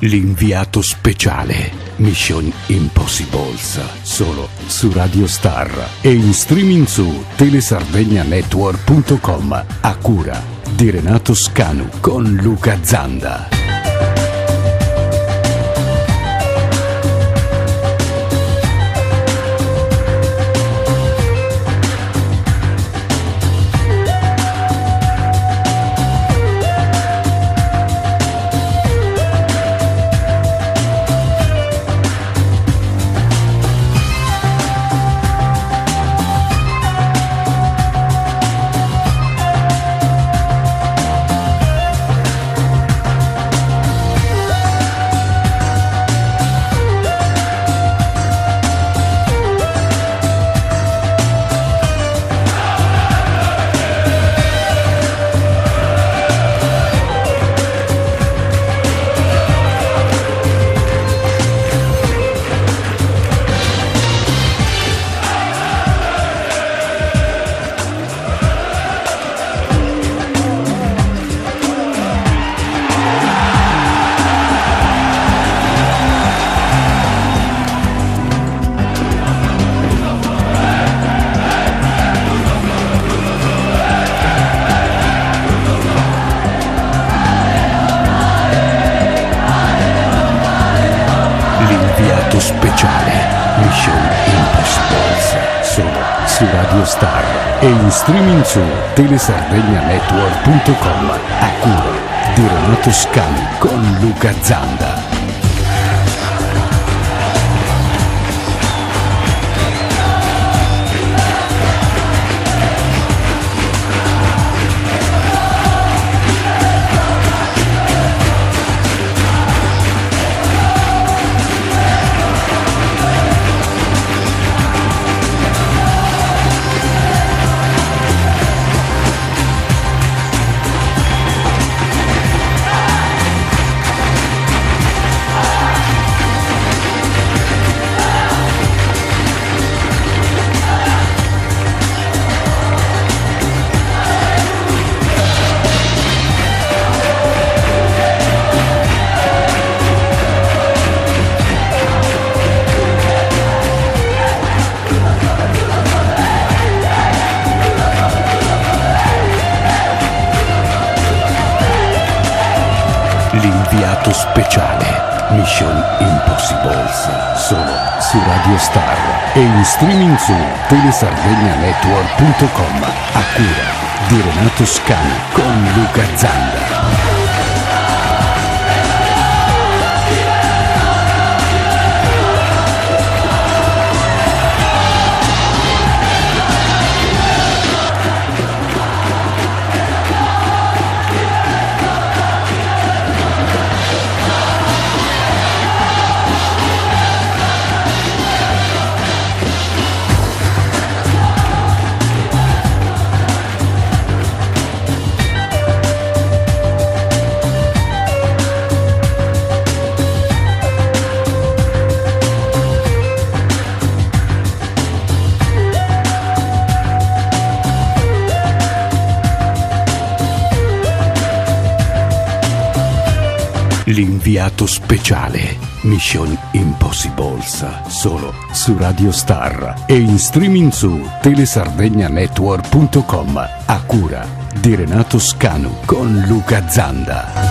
L'inviato speciale Mission Impossible, solo su Radio Star e in streaming su telesardegnanetwork.com a cura di Renato Scanu con Luca Zanda. L'inviato speciale Mission Impossible, solo su Radio Star e in streaming su telesardegnanetwork.com a cura di Renato Scanu con Luca Zanda. L'inviato speciale Mission Impossible, solo su Radio Star e in streaming su telesardegnanetwork.com a cura di Renato Scanu con Luca Zanda. L'inviato speciale Mission Impossible, solo su Radio Star e in streaming su telesardegnanetwork.com a cura di Renato Scanu con Luca Zanda.